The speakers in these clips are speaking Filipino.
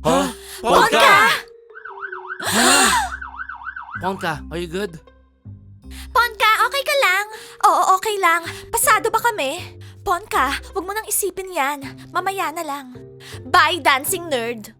Huh? Ponka! Ponka, are you good? Ponka, okay ka lang? Oo, okay lang. Pasado ba kami? Ponka, wag mo nang isipin yan. Mamaya na lang. Bye, dancing nerd.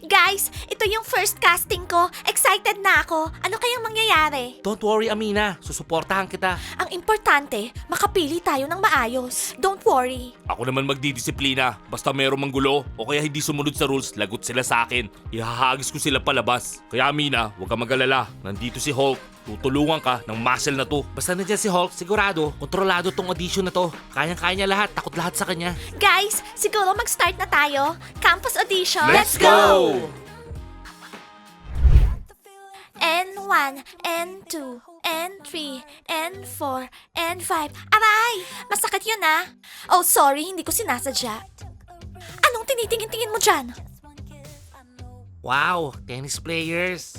Guys, ito yung first casting ko. Excited na ako. Ano kayang mangyayari? Don't worry, Amina. Susuportahan kita. Ang importante, makapili tayo ng maayos. Don't worry. Ako naman magdidisiplina. Basta merong manggulo o kaya hindi sumunod sa rules, lagot sila sa akin. Ihahagis ko sila palabas. Kaya Amina, huwag kang mag-alala. Nandito si Hulk. Tutulungan ka ng muscle na to. Basta nandiyan si Hulk, sigurado, kontrolado tong audition na to. Kayang-kaya niya lahat, takot lahat sa kanya. Guys, siguro mag-start na tayo. Campus audition. Let's go! N1, N2, N3, N4, N5. Aray! Masakit yun ah. Oh, sorry, hindi ko sinasadya. Anong tinitingin-tingin mo dyan? Wow, tennis players.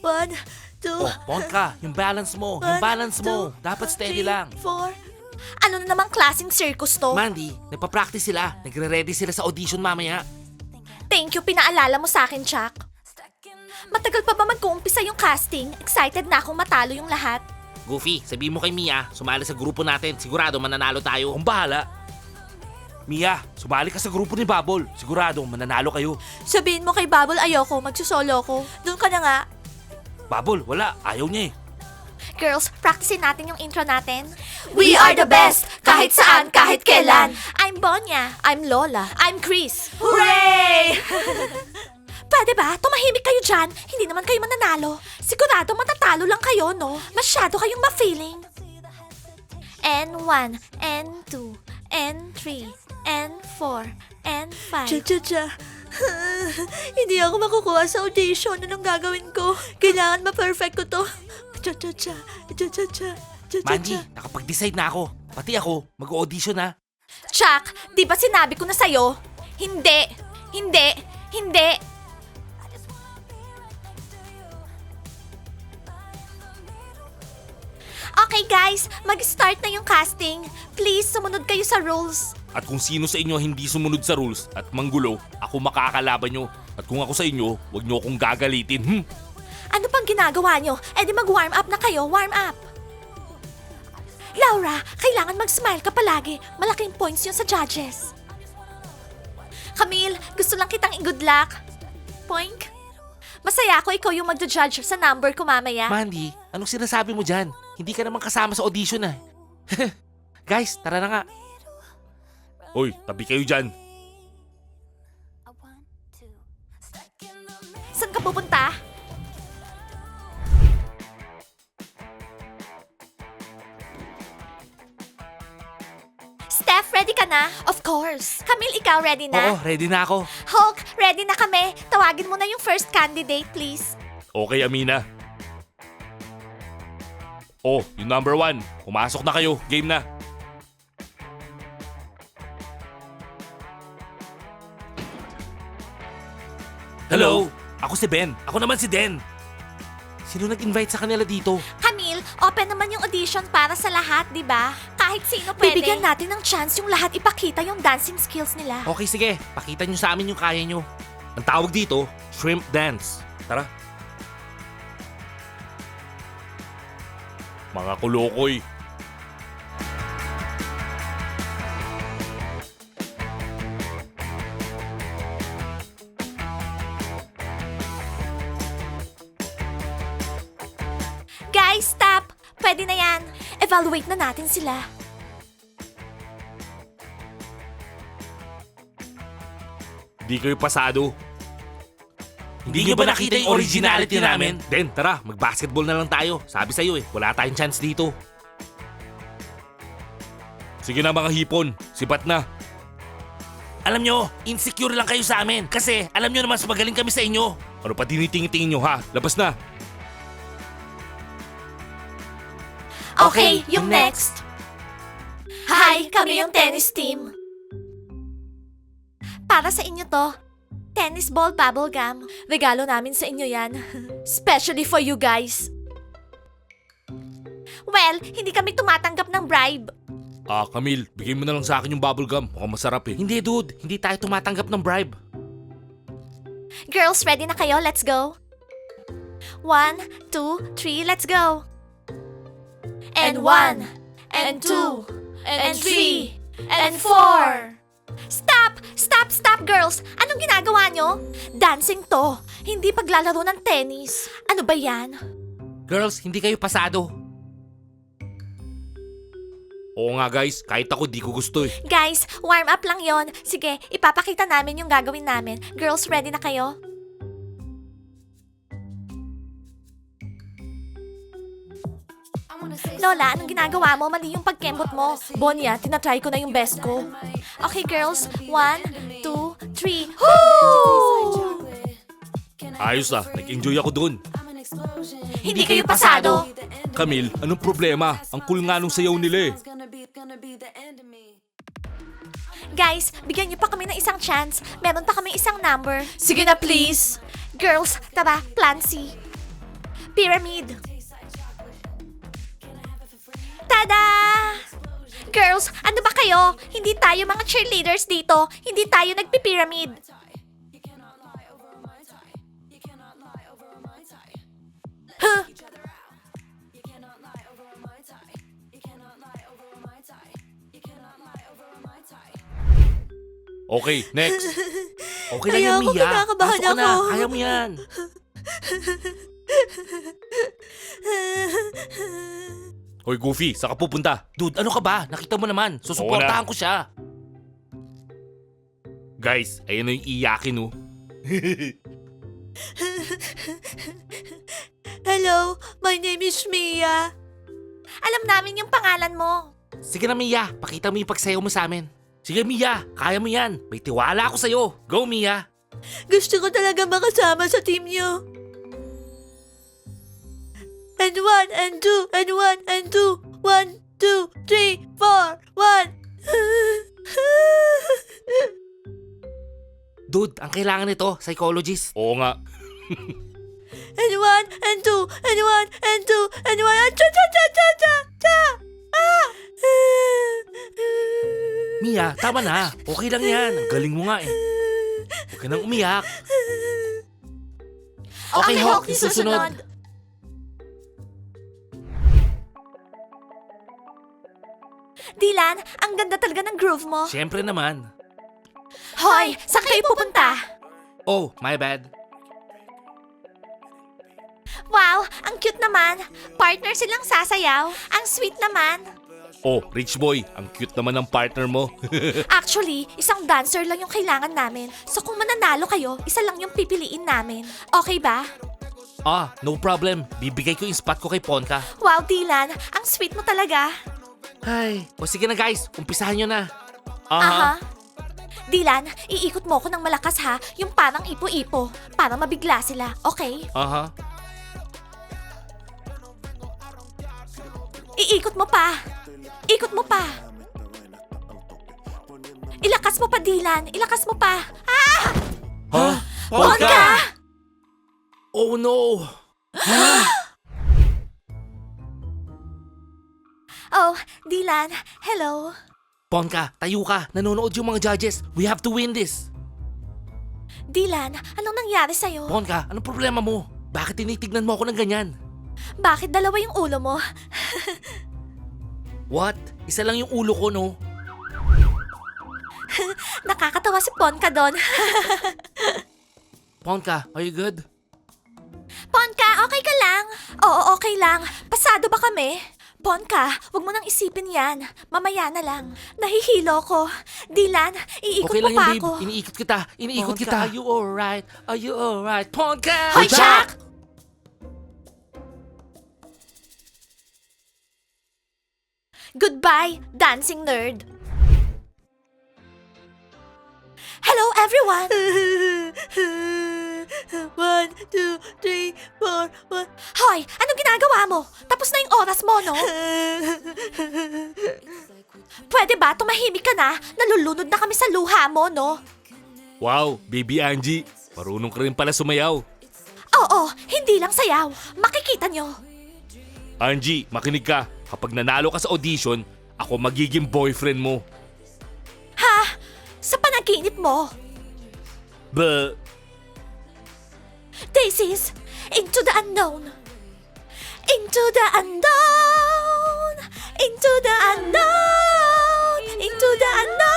1, 2, Oh, Ponka, yung balance mo, yung balance mo. Dapat steady lang. 4. Ano na namang klaseng circus to? Mandy, nagpa-practice sila. Nagre-ready sila sa audition mamaya. Thank you, pinaalala mo sa akin, Chuck. Matagal pa ba mag-uumpisa yung casting? Excited na akong matalo yung lahat. Goofy, sabihin mo kay Mia, sumali sa grupo natin. Sigurado mananalo tayo. Kung bahala. Mia, sumali ka sa grupo ni Bubble. Sigurado mananalo kayo. Sabihin mo kay Bubble ayoko, magsusolo ko. Doon ka na nga. Bubble, wala. Ayaw niya eh. Girls, practicein natin yung intro natin. We are the best! Kahit saan, kahit kailan. I'm Bonya. I'm Lola. I'm Chris. Hooray! Pwede ba? Tumahimik kayo dyan. Hindi naman kayo mananalo. Sigurado matatalo lang kayo, no? Masyado kayong ma-feeling. N1, N2, N3, N4, N5. Cha-cha-cha. Hindi ako makukuha sa audition. Anong gagawin ko? Kailangan ma-perfect ko to. Cha-cha-cha. Cha-cha-cha. Mandy, Cha-cha-cha. nakapag-decide na ako. Pati ako, mag-audition na. Chuck, di ba sinabi ko na sa'yo? Hindi, hindi, hindi. Okay guys, mag-start na yung casting. Please, sumunod kayo sa rules. At kung sino sa inyo hindi sumunod sa rules at manggulo, ako makakalaban nyo. At kung ako sa inyo, huwag nyo akong gagalitin. Ano pang ginagawa nyo? E di mag-warm up na kayo, warm up. Laura, kailangan mag-smile ka palagi. Malaking points yun sa judges. Camille, gusto lang kitang i-good luck. Poink. Masaya ako ikaw yung magja-judge sa number ko mamaya. Mandy, anong sinasabi mo dyan? Hindi ka naman kasama sa audition ah. Guys, tara na nga. Hoy, tabi kayo dyan. Saan ka pupunta? Steph, ready ka na? Of course. Camille, ikaw ready na? Oo, ready na ako. Hulk, ready na kami. Tawagin mo na yung first candidate, please. Okay, Amina. Oh, yung number 1. Pumasok na kayo. Game na. Hello? Ako si Ben. Ako naman si Den. Sino nag-invite sa kanila dito? Camille, open naman yung audition para sa lahat, di ba? Kahit sino pwede. Bibigyan natin ng chance yung lahat ipakita yung dancing skills nila. Okay, sige. Pakita nyo sa amin yung kaya nyo. Ang tawag dito, shrimp dance. Tara. Mga kulokoy. Guys, stop! Pwede na yan. Evaluate na natin sila. Di kayo pasado. Hindi nyo ba nakita yung originality namin? Den, tara, mag-basketball na lang tayo. Sabi sa'yo eh, wala tayong chance dito. Sige na mga hipon, sipat na. Alam nyo, insecure lang kayo sa amin. Kasi alam nyo naman mas magaling kami sa inyo. Ano pa tinitingin-tingin nyo ha? Labas na. Okay, yung next. Hi, kami yung tennis team. Para sa inyo to. Tennis ball bubble gum. Regalo namin sa inyo yan. Especially for you guys. Well, hindi kami tumatanggap ng bribe. Camille, bigay mo na lang sa akin yung bubblegum. Mukhang masarap eh. Hindi dude, hindi tayo tumatanggap ng bribe. Girls, ready na kayo? Let's go. 1, 2, 3, let's go. And 1, and 2, and 3, and 4. Stop! Stop! Stop, girls! Anong ginagawa nyo? Dancing to, hindi paglalaro ng tennis. Ano ba yan? Girls, hindi kayo pasado. Oo nga guys, kahit ako di ko gusto eh. Guys, warm up lang yon. Sige, ipapakita namin yung gagawin namin. Girls, ready na kayo? Lola, anong ginagawa mo? Mali yung pagkembot mo. Bonya, tinatry ko na yung best ko. Okay, girls. 1, 2, 3. Woo! Ayos nag-enjoy ako dun. Hindi kayo pasado. Camille, anong problema? Ang cool nga nung sayaw nila eh. Guys, bigyan niyo pa kami ng isang chance. Meron pa kami isang number. Sige na, please. Girls, tara, plan C. Pyramid. Tada! Girls, ano ba kayo? Hindi tayo mga cheerleaders dito. Hindi tayo nagpi-pyramid. Huh? Okay, next. Okay lang yan, Ayoko, Mia. kinakabahan Pasok ka na. ako. Kaya mo yan. Hoy, Goofy, saan ka pupunta? Dude, ano ka ba? Nakita mo naman. Susuportahan ko siya. Guys, ayun na yung iyakin, oh. Hello, my name is Mia. Alam namin yung pangalan mo. Sige na, Mia. Pakita mo yung pagsayaw mo sa amin. Sige, Mia. Kaya mo yan. May tiwala ako sa'yo. Go, Mia. Gusto ko talaga makasama sa team niyo. And 1, and 2, and 1, and 2. 1, 2, 3, 4, 1. Dude, ang kailangan nito, psychologist. Oo nga. And 1, and 2, and 1, and 2, and 1, and cha cha cha cha cha cha. Ah! Mia, tama na. Okay lang yan. Ang galing mo nga eh. Huwag ka nang umiyak. Okay, Hawk, yung susunod. Dylan, ang ganda talaga ng groove mo. Siyempre naman. Hoy, saan kayo pupunta? Oh, my bad. Wow, ang cute naman. Partner silang sasayaw. Ang sweet naman. Oh, Rich Boy, ang cute naman ng partner mo. Actually, isang dancer lang yung kailangan namin. So kung mananalo kayo, isa lang yung pipiliin namin. Okay ba? No problem. Bibigay ko yung spot ko kay Ponka. Wow, Dylan, ang sweet mo talaga. Ay, o sige na guys, umpisahan nyo na. Aha. Dylan, iikot mo ko ng malakas ha, yung parang ipo-ipo, para mabigla sila, okay? Aha. Iikot mo pa. Ikot mo pa. Ilakas mo pa, Dylan. Ilakas mo pa. Ah! Ha? Ponka! Oh no! Oh, Dylan, hello. Ponka, tayo ka. Nanonood yung mga judges. We have to win this. Dylan, anong nangyari sa'yo? Ponka, anong problema mo? Bakit tinitignan mo ako ng ganyan? Bakit dalawa yung ulo mo? What? Isa lang yung ulo ko, no? Nakakatawa si Ponka doon. Ponka, are you good? Ponka, okay ka lang? Oo, okay lang. Pasado ba kami? Ponka, wag mo nang isipin yan. Mamaya na lang. Nahihilo ko. Dylan, iikot Okay mo lang pa yun, babe. ako. Iniikot kita. Iniikot Ponka, kita. Are you alright? Are you alright? Ponka! Hoy, Jack! Goodbye, dancing nerd. Hello, everyone! 1, 2, 3, 4, 1. Hoy, anong ginagawa mo? Tapos na yung oras mo, no? Pwede ba tumahimik ka na? Nalulunod na kami sa luha mo, no? Wow, baby Angie. Marunong ka rin pala sumayaw. Oo, hindi lang sayaw. Makikita nyo. Angie, makinig ka. Kapag nanalo ka sa audition, Ako magiging boyfriend mo. Ha? Sa panaginip mo? But, This is Into the Unknown. Into the unknown. Into the unknown. Into the unknown.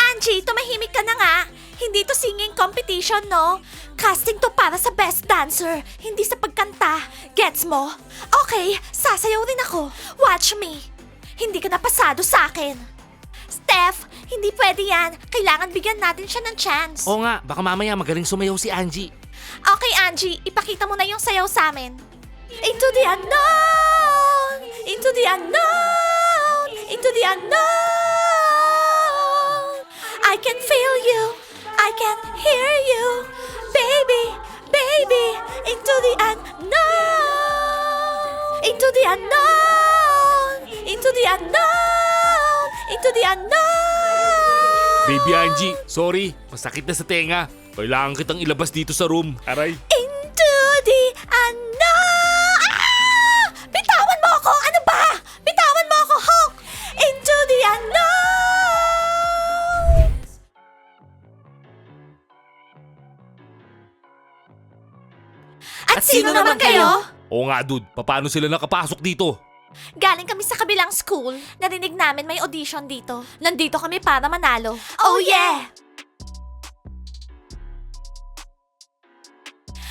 Angie, tumahimik ka na nga. Hindi to singing competition, no? Casting to para sa best dancer, hindi sa pagkanta. Gets mo? Okay, sasayaw rin ako. Watch me. Hindi ka napasado sa akin. Steph, hindi pwede yan. Kailangan bigyan natin siya ng chance. oo nga, baka mamaya magaling sumayaw si Angie. Okay, Angie, ipakita mo na yung sayaw sa amin. Into the unknown! Into the unknown! Into the unknown! I can feel you! I can hear you! Baby, baby! Into the unknown! Into the unknown! Into the unknown! Into the unknown! Baby Angie, sorry, masakit na sa tenga. Kailangan kitang ilabas dito sa room. Aray. Into the unknown! Ah! Bitawan mo ako! Ano ba? Bitawan mo ako, Hulk! Into the unknown! At sino naman kayo? Oo nga, dude. Paano sila nakapasok dito? Galing kami sa kabilang school. Narinig namin may audition dito. Nandito kami para manalo. Oh yeah!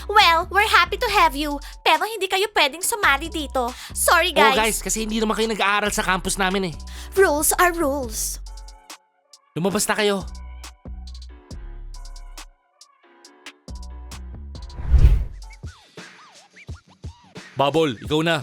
Well, we're happy to have you, pero hindi kayo pwedeng sumali dito. Sorry Oo guys. guys, kasi hindi naman kayo nag-aaral sa campus namin eh. Rules are rules. Lumabas na kayo. Bubble, ikaw na.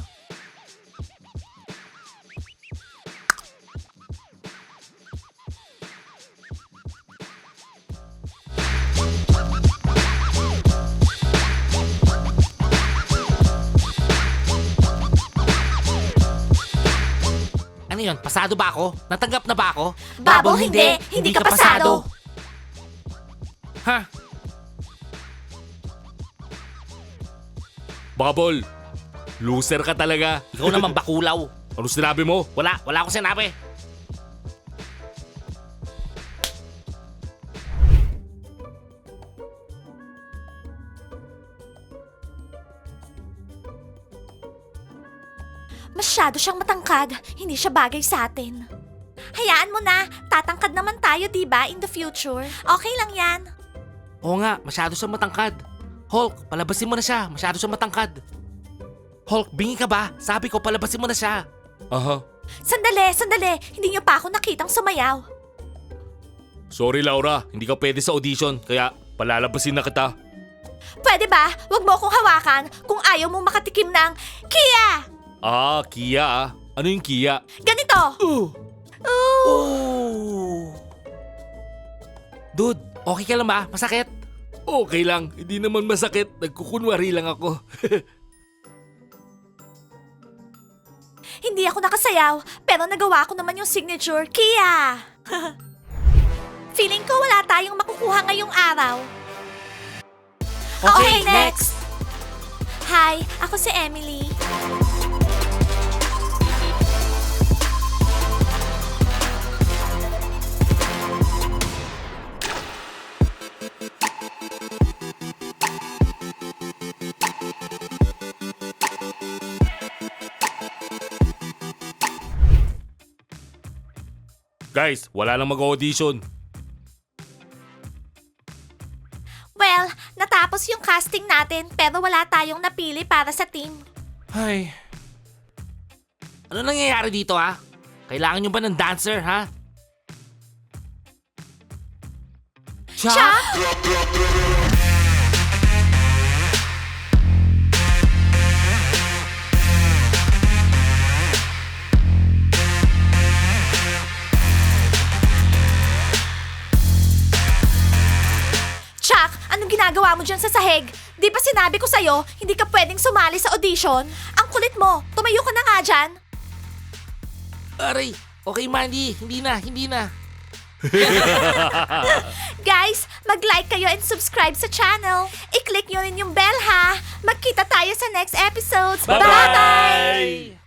Ano yun? Pasado ba ako? Natanggap na ba ako? Bubble, hindi. Hindi ka pasado. Ha? Bubble, loser ka talaga. Ikaw naman bakulaw. Ano sinabi mo? Wala akong sinabi. Masyado siyang matangkad. Hindi siya bagay sa atin. Hayaan mo na. Tatangkad naman tayo, diba, in the future? Okay lang yan. Oo nga, masyado siyang matangkad. Hulk, palabasin mo na siya. Masyado siyang matangkad. Hulk, bingi ka ba? Sabi ko, palabasin mo na siya. Aha. Sandali. Hindi niyo pa ako nakitang sumayaw. Sorry Laura, hindi ka pwede sa audition, kaya palalabasin na kita. Pwede ba? Huwag mo akong hawakan kung ayaw mong makatikim ng Kia! Ah, Kia ah. Ano yung Kia? Ganito! Dude, okay ka lang ba? Masakit? Okay lang, hindi naman masakit. Nagkukunwari lang ako. Hindi ako nakasayaw, pero nagawa ko naman yung signature, Kia! Feeling ko wala tayong makukuha ngayong araw. Okay, next! Hi, ako si Emily. Guys, wala nang mag-audition. Well, natapos yung casting natin pero wala tayong napili para sa team. Ay. Ano nangyayari dito ha? Kailangan nyo ba ng dancer ha? Siya? Chuck, anong ginagawa mo dyan sa sahig? Di ba sinabi ko sa'yo, hindi ka pwedeng sumali sa audition? Ang kulit mo, tumayo ka na nga dyan. Aray, okay Mandy, hindi na. Guys, mag-like kayo and subscribe sa channel. I-click nyo rin yung bell ha. Magkita tayo sa next episodes. Bye-bye!